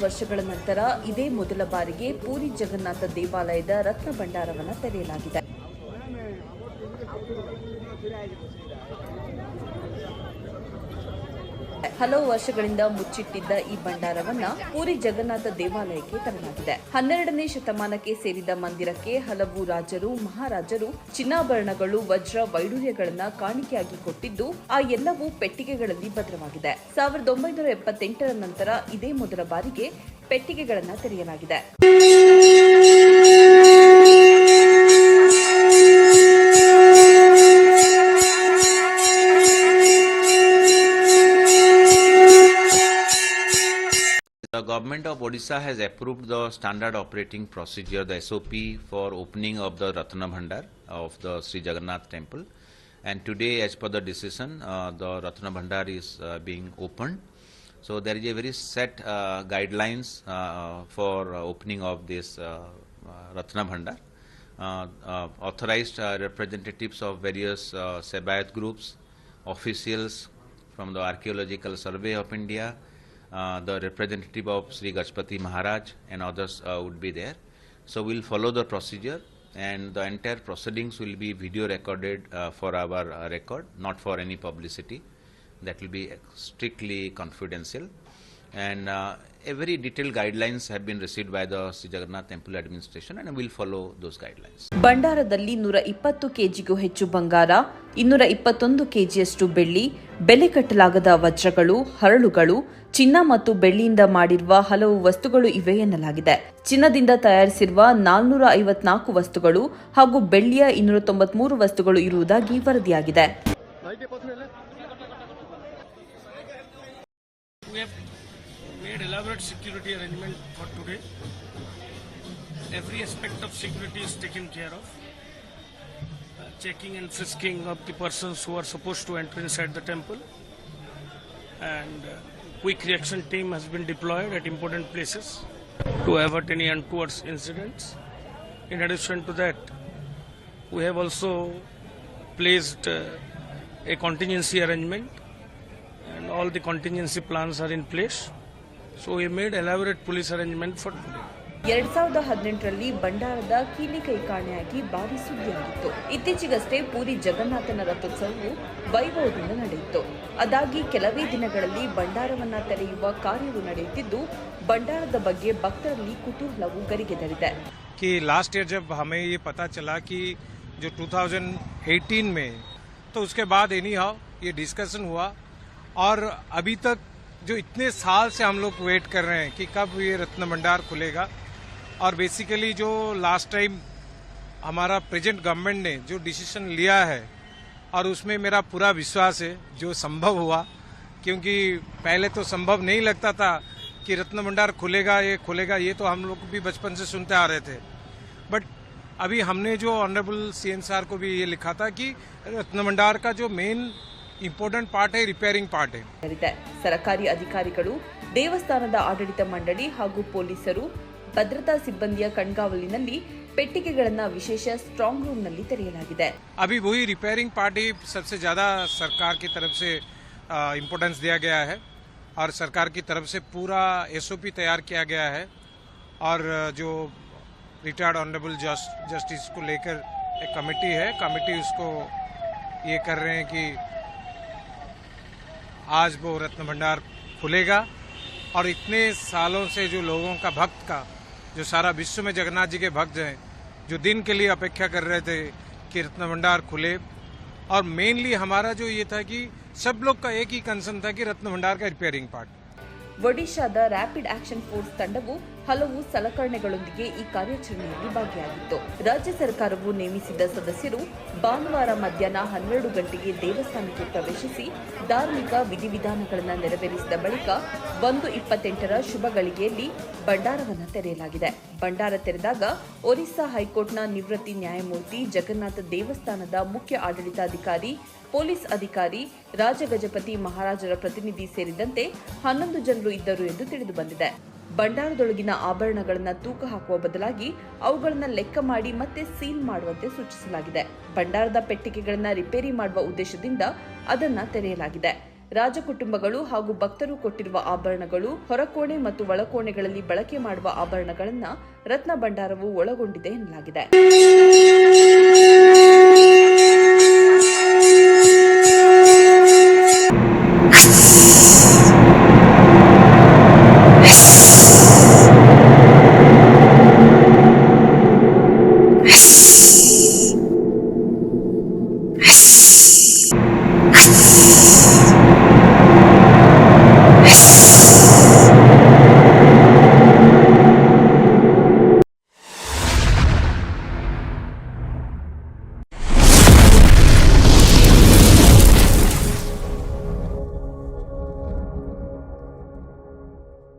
ವರ್ಷಗಳ ನಂತರ ಇದೇ ಮೊದಲ ಬಾರಿಗೆ ಪೂರಿ ಜಗನ್ನಾಥ ದೇವಾಲಯದ ರತ್ನ ಭಂಡಾರವನ್ನು ತೆರೆಯಲಾಗಿದೆ. ಹಲವು ವರ್ಷಗಳಿಂದ ಮುಚ್ಚಿಟ್ಟಿದ್ದ ಈ ಭಂಡಾರವನ್ನ ಪೂರಿ ಜಗನ್ನಾಥ ದೇವಾಲಯಕ್ಕೆ ತರಲಾಗಿದೆ. 12ನೇ ಶತಮಾನಕ್ಕೆ ಸೇರಿದ ಮಂದಿರಕ್ಕೆ ಹಲವು ರಾಜರು, ಮಹಾರಾಜರು ಚಿನ್ನಾಭರಣಗಳು, ವಜ್ರ, ವೈಡೂರ್ಯಗಳನ್ನ ಕಾಣಿಕೆಯಾಗಿ ಕೊಟ್ಟಿದ್ದು ಆ ಎಲ್ಲವೂ ಪೆಟ್ಟಿಗೆಗಳಲ್ಲಿ ಭದ್ರವಾಗಿದೆ. 1978ರ ನಂತರ ಇದೇ ಮೊದಲ ಬಾರಿಗೆ ಪೆಟ್ಟಿಗೆಗಳನ್ನು ತೆರೆಯಲಾಗಿದೆ. The Government of Odisha has approved the standard operating procedure, the SOP, for opening of the Ratna Bhandar of the Sri Jagannath temple. And today, as per the decision, the Ratna Bhandar is being opened. So there is a very set guidelines for opening of this Ratna Bhandar. Authorized representatives of various Sebayat groups, officials from the Archaeological Survey of India, the representative of Sri Gajpati Maharaj and others would be there. So we'll follow the procedure, and the entire proceedings will be video recorded for our record, not for any publicity. That will be strictly confidential, and a very detailed guidelines have been received by the Sri Jagannath Temple Administration, and we'll follow those guidelines. ಭಂಡಾರದಲ್ಲಿ 120 ಕೆಜಿಗೂ ಹೆಚ್ಚು ಬಂಗಾರ, 221 ಕೆಜಿಯಷ್ಟು ಬೆಳ್ಳಿ, ಬೆಲೆ ಕಟ್ಟಲಾಗದ ವಜ್ರಗಳು, ಹರಳುಗಳು, ಚಿನ್ನ ಮತ್ತು ಬೆಳ್ಳಿಯಿಂದ ಮಾಡಿರುವ ಹಲವು ವಸ್ತುಗಳು ಇವೆ ಎನ್ನಲಾಗಿದೆ. ಚಿನ್ನದಿಂದ ತಯಾರಿಸಿರುವ 454 ವಸ್ತುಗಳು ಹಾಗೂ ಬೆಳ್ಳಿಯ 293 ವಸ್ತುಗಳು ಇರುವುದಾಗಿ ವರದಿಯಾಗಿದೆ. We have made elaborate security arrangement for today. Every aspect of security is taken care of. Checking and frisking of the persons who are supposed to enter inside the temple. And quick reaction team has been deployed at important places to avert any untoward incidents. In addition to that, we have also placed a contingency arrangement, and all the contingency plans are in place. So we made elaborate police arrangement for today. 2018ರಲ್ಲಿ ಭಂಡಾರದ ಕೀಲಿ ಕೈ ಕಾಣೆಯಾಗಿ ಭಾರಿ ಸುದ್ದಿಯಾಗಿತ್ತು. ಇತ್ತೀಚೆಗಷ್ಟೇ ಪೂರಿ ಜಗನ್ನಾಥನ ರಥೋತ್ಸವವು ವೈಭವದಿಂದ ನಡೆಯಿತು. ಅದಾಗಿ ಕೆಲವೇ ದಿನಗಳಲ್ಲಿ ಭಂಡಾರವನ್ನ ತೆರೆಯುವ ಕಾರ್ಯವು ನಡೆಯುತ್ತಿದ್ದು, ಭಂಡಾರದ ಬಗ್ಗೆ ಭಕ್ತರಲ್ಲಿ ಕುತೂಹಲವು ಗರಿಗೆದರಿದೆ. कि लास्ट ईयर जब हमें ये पता चला कि जो 2018 में, तो उसके बाद एनी हाउ ये डिस्कशन हुआ, और अभी तक जो इतने साल से हम लोग वेट कर रहे हैं कि कब ये रत्न भंडार खुलेगा. और बेसिकली जो लास्ट टाइम हमारा प्रेजेंट गवर्नमेंट ने जो डिसीजन लिया है, और उसमें मेरा पूरा विश्वास है जो संभव हुआ, क्योंकि पहले तो संभव नहीं लगता था कि रत्न भंडार खुलेगा, ये तो हम लोग भी बचपन से सुनते आ रहे थे. बट अभी हमने जो ऑनरेबल सीएम सर को भी ये लिखा था कि रत्न भंडार का जो मेन ಇಂಪಾರ್ಟೆಂಟ್ ಪಾರ್ಟ್ है ರಿಪೇರಿಂಗ್ ಪಾರ್ಟ್ है. ಸರ್ಕಾರಿ ಅಧಿಕಾರಿಗಳು, ದೇವಸ್ಥಾನದ ಆಡಳಿತ ಮಂಡಳಿ ಹಾಗೂ ಪೊಲೀಸರು, ಭದ್ರತಾ ಸಿಬ್ಬಂದಿಯ ಕಣ್ಗಾವಲಿನಲ್ಲಿ ಪೆಟ್ಟಿಗೆಗಳನ್ನು ವಿಶೇಷ ಸ್ಟ್ರಾಂಗ್ ರೂಮ್ ನಲ್ಲಿ ತೆರೆಯಲಾಗಿದೆ. अभी वही रिपेयरिंग पार्टी सबसे ज्यादा सरकार की तरफ से इम्पोर्टेंस दिया गया है, और सरकार की तरफ से पूरा एसओपी तैयार किया गया है, और जो रिटायर्ड ऑनरेबल जस्टिस को लेकर एक कमेटी है, कमेटी उसको ये कर रहे हैं कि आज वो रत्न भंडार खुलेगा. और इतने सालों से जो लोगों का भक्त का, जो सारा विश्व में जगन्नाथ जी के भक्त हैं, जो दिन के लिए अपेक्षा कर रहे थे कि रत्न भंडार खुले. और मेनली हमारा जो ये था कि सब लोग का एक ही कंसर्न था कि रत्न भंडार का रिपेयरिंग पार्ट. ಒಡಿಶಾದ ರ್ಯಾಪಿಡ್ ಆಕ್ಷನ್ ಫೋರ್ಸ್ ತಂಡವು ಹಲವು ಸಲಕರಣೆಗಳೊಂದಿಗೆ ಈ ಕಾರ್ಯಾಚರಣೆಯಲ್ಲಿ ಭಾಗಿಯಾಗಿತ್ತು. ರಾಜ್ಯ ಸರ್ಕಾರವು ನೇಮಿಸಿದ ಸದಸ್ಯರು ಭಾನುವಾರ ಮಧ್ಯಾಹ್ನ 12 ಗಂಟೆಗೆ ದೇವಸ್ಥಾನಕ್ಕೆ ಪ್ರವೇಶಿಸಿ ಧಾರ್ಮಿಕ ವಿಧಿವಿಧಾನಗಳನ್ನು ನೆರವೇರಿಸಿದ ಬಳಿಕ 1:28 ಶುಭ ಗಳಿಗೆಯಲ್ಲಿ ಭಂಡಾರವನ್ನು ತೆರೆಯಲಾಗಿದೆ. ಭಂಡಾರ ತೆರೆದಾಗ ಒರಿಸ್ಸಾ ಹೈಕೋರ್ಟ್ನ ನಿವೃತ್ತಿ ನ್ಯಾಯಮೂರ್ತಿ, ಜಗನ್ನಾಥ ದೇವಸ್ಥಾನದ ಮುಖ್ಯ ಆಡಳಿತಾಧಿಕಾರಿ, ಪೊಲೀಸ್ ಅಧಿಕಾರಿ, ರಾಜಗಜಪತಿ ಮಹಾರಾಜರ ಪ್ರತಿನಿಧಿ ಸೇರಿದಂತೆ 11 ಜನರು ಇದ್ದರು ಎಂದು ತಿಳಿದುಬಂದಿದೆ. ಭಂಡಾರದೊಳಗಿನ ಆಭರಣಗಳನ್ನು ತೂಕ ಹಾಕುವ ಬದಲಾಗಿ ಅವುಗಳನ್ನು ಲೆಕ್ಕ ಮಾಡಿ ಮತ್ತೆ ಸೀಲ್ ಮಾಡುವಂತೆ ಸೂಚಿಸಲಾಗಿದೆ. ಭಂಡಾರದ ಪೆಟ್ಟಿಗೆಗಳನ್ನು ರಿಪೇರಿ ಮಾಡುವ ಉದ್ದೇಶದಿಂದ ಅದನ್ನು ತೆರೆಯಲಾಗಿದೆ. ರಾಜಕುಟುಂಬಗಳು ಹಾಗೂ ಭಕ್ತರು ಕೊಟ್ಟಿರುವ ಆಭರಣಗಳು, ಹೊರಕೋಣೆ ಮತ್ತು ಒಳಕೋಣೆಗಳಲ್ಲಿ ಬಳಕೆ ಮಾಡುವ ಆಭರಣಗಳನ್ನು ರತ್ನ ಭಂಡಾರವು ಒಳಗೊಂಡಿದೆ ಎನ್ನಲಾಗಿದೆ.